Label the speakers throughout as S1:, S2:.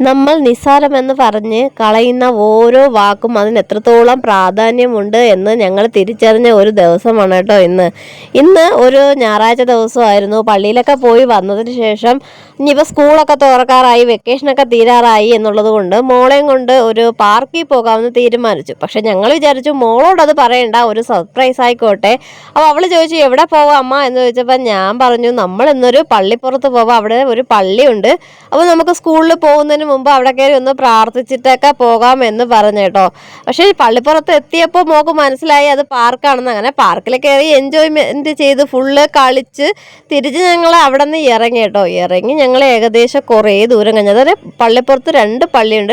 S1: നമ്മൾ നിസ്സാരമെന്ന് പറഞ്ഞ് കളയുന്ന ഓരോ വാക്കും അതിന് എത്രത്തോളം പ്രാധാന്യമുണ്ട് എന്ന് ഞങ്ങൾ തിരിച്ചറിഞ്ഞ ഒരു ദിവസമാണ് കേട്ടോ ഇന്ന് ഒരു ഞായറാഴ്ച ദിവസമായിരുന്നു. പള്ളിയിലൊക്കെ പോയി വന്നതിന് ശേഷം ഇനിയിപ്പോൾ സ്കൂളൊക്കെ തുറക്കാറായി, വെക്കേഷനൊക്കെ തീരാറായി എന്നുള്ളത് കൊണ്ട് മോളെയും കൊണ്ട് ഒരു പാർക്കിൽ പോകാമെന്ന് തീരുമാനിച്ചു. പക്ഷെ ഞങ്ങൾ വിചാരിച്ചു മോളോടത് പറയണ്ട, ഒരു സർപ്രൈസ് ആയിക്കോട്ടെ. അപ്പോൾ അവൾ ചോദിച്ചു എവിടെ പോവാം അമ്മ എന്ന് ചോദിച്ചപ്പോൾ ഞാൻ പറഞ്ഞു നമ്മൾ ഇന്നൊരു പള്ളിപ്പുറത്ത് പോവാം, അവിടെ ഒരു പള്ളിയുണ്ട്, അപ്പോൾ നമുക്ക് സ്കൂളിൽ പോകുന്നതിന് മുമ്പ് അവിടെ കയറി ഒന്ന് പ്രാർത്ഥിച്ചിട്ടൊക്കെ പോകാം എന്ന് പറഞ്ഞു കേട്ടോ. പക്ഷേ പള്ളിപ്പുറത്ത് എത്തിയപ്പോൾ മോക്ക് മനസ്സിലായി അത് പാർക്കാണെന്ന്. അങ്ങനെ പാർക്കിൽ കയറി എൻജോയ്മെൻറ്റ് ചെയ്ത് ഫുള്ള് കളിച്ച് തിരിച്ച് ഞങ്ങൾ അവിടെ നിന്ന് ഇറങ്ങി കേട്ടോ. ഇറങ്ങി ഞങ്ങൾ ഏകദേശം കുറേ ദൂരം കഴിഞ്ഞു. അതായത് പള്ളിപ്പുറത്ത് രണ്ട് പള്ളിയുണ്ട്.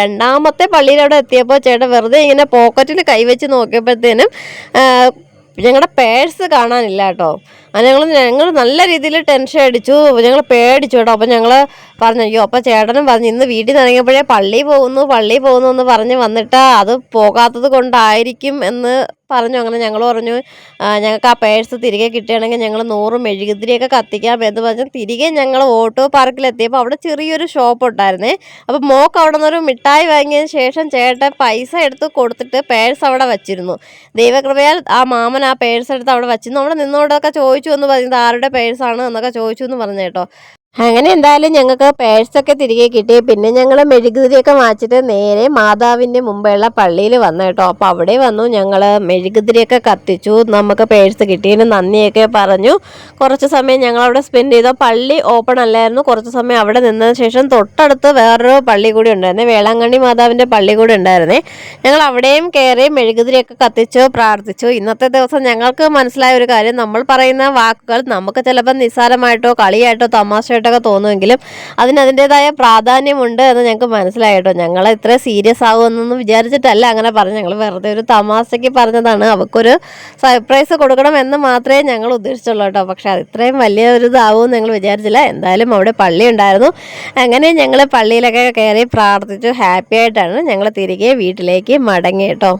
S1: രണ്ടാമത്തെ പള്ളിയിൽ അവിടെ എത്തിയപ്പോൾ ചേട്ടൻ വെറുതെ ഇങ്ങനെ പോക്കറ്റിൽ കൈവച്ച് നോക്കിയപ്പോഴത്തേനും ഞങ്ങളുടെ പേഴ്സ് കാണാനില്ല കേട്ടോ. ഞങ്ങൾ നല്ല രീതിയിൽ ടെൻഷൻ അടിച്ചു, ഞങ്ങൾ പേടിച്ചു കേട്ടോ. അപ്പം ഞങ്ങൾ പറഞ്ഞു അയ്യോ, അപ്പം ചേട്ടനും പറഞ്ഞു ഇന്ന് വീട്ടിൽ നിന്ന് ഇറങ്ങിയപ്പോഴേ പള്ളിയിൽ പോകുന്നു എന്ന് പറഞ്ഞ് വന്നിട്ട് അത് പോകാത്തത് കൊണ്ടായിരിക്കും എന്ന് പറഞ്ഞു. അങ്ങനെ ഞങ്ങൾ പറഞ്ഞു ഞങ്ങൾക്ക് ആ പേഴ്സ് തിരികെ കിട്ടുകയാണെങ്കിൽ ഞങ്ങൾ 100 മെഴുകുതിരിയൊക്കെ കത്തിക്കാം എന്ന് പറഞ്ഞ് തിരികെ ഞങ്ങൾ ഓട്ടോ പാർക്കിലെത്തിയപ്പോൾ അവിടെ ചെറിയൊരു ഷോപ്പ് ഉണ്ടായിരുന്നേ. അപ്പോൾ മോക്ക് അവിടെ നിന്നൊരു മിഠായി വാങ്ങിയതിന് ശേഷം ചേട്ടൻ പൈസ എടുത്ത് കൊടുത്തിട്ട് പേഴ്സ് അവിടെ വച്ചിരുന്നു. ദൈവകൃപയാൽ ആ മാമൻ ആ പേഴ്സ് എടുത്ത് അവിടെ വച്ചിരുന്നു. അവിടെ നിന്നോടൊക്കെ ചോദിച്ചു എന്ന് പറഞ്ഞത് ആരുടെ പേഴ്സാണ് എന്നൊക്കെ ചോദിച്ചു എന്ന് പറഞ്ഞു കേട്ടോ. അങ്ങനെ എന്തായാലും ഞങ്ങൾക്ക് പേഴ്സൊക്കെ തിരികെ കിട്ടി. പിന്നെ ഞങ്ങൾ മെഴുകുതിരിയൊക്കെ വാങ്ങിച്ചിട്ട് നേരെ മാതാവിൻ്റെ മുമ്പുള്ള പള്ളിയിൽ വന്നു കേട്ടോ. അപ്പോൾ അവിടെ വന്നു ഞങ്ങൾ മെഴുകുതിരിയൊക്കെ കത്തിച്ചു, നമുക്ക് പേഴ്സ് കിട്ടിയതിന് നന്ദിയൊക്കെ പറഞ്ഞു. കുറച്ച് സമയം ഞങ്ങൾ അവിടെ സ്പെൻഡ് ചെയ്തു. പള്ളി ഓപ്പൺ അല്ലായിരുന്നു. കുറച്ച് സമയം അവിടെ നിന്നതിന് ശേഷം തൊട്ടടുത്ത് വേറൊരു പള്ളി കൂടി ഉണ്ടായിരുന്നേ, വേളാങ്കണ്ണി മാതാവിൻ്റെ പള്ളി കൂടി ഉണ്ടായിരുന്നേ. ഞങ്ങൾ അവിടെയും കയറി മെഴുകുതിരിയൊക്കെ കത്തിച്ചു, പ്രാർത്ഥിച്ചു. ഇന്നത്തെ ദിവസം ഞങ്ങൾക്ക് മനസ്സിലായ ഒരു കാര്യം, നമ്മൾ പറയുന്ന വാക്കുകൾ നമുക്ക് ചിലപ്പോൾ നിസ്സാരമായിട്ടോ കളിയായിട്ടോ തമാശയായിട്ടോ തോന്നുമെങ്കിലും അതിൻ്റെതായ പ്രാധാന്യമുണ്ട് എന്ന് ഞങ്ങൾക്ക് മനസ്സിലായി കേട്ടോ. ഞങ്ങൾ ഇത്ര സീരിയസ് ആകുമെന്നൊന്നും വിചാരിച്ചിട്ടല്ല അങ്ങനെ പറഞ്ഞു, ഞങ്ങൾ വെറുതെ ഒരു തമാശയ്ക്ക് പറഞ്ഞതാണ്. അവൾക്കൊരു സർപ്രൈസ് കൊടുക്കണം എന്ന് മാത്രമേ ഞങ്ങൾ ഉദ്ദേശിച്ചുള്ളൂ കേട്ടോ. പക്ഷെ അത് ഇത്രയും വലിയൊരു ഇതാവുമെന്ന് ഞങ്ങൾ വിചാരിച്ചില്ല. എന്തായാലും അവിടെ പള്ളി ഉണ്ടായിരുന്നു. അങ്ങനെ ഞങ്ങൾ പള്ളിയിലൊക്കെ കയറി പ്രാർത്ഥിച്ചു. ഹാപ്പി ആയിട്ടാണ് ഞങ്ങൾ തിരികെ വീട്ടിലേക്ക് മടങ്ങി കേട്ടോ.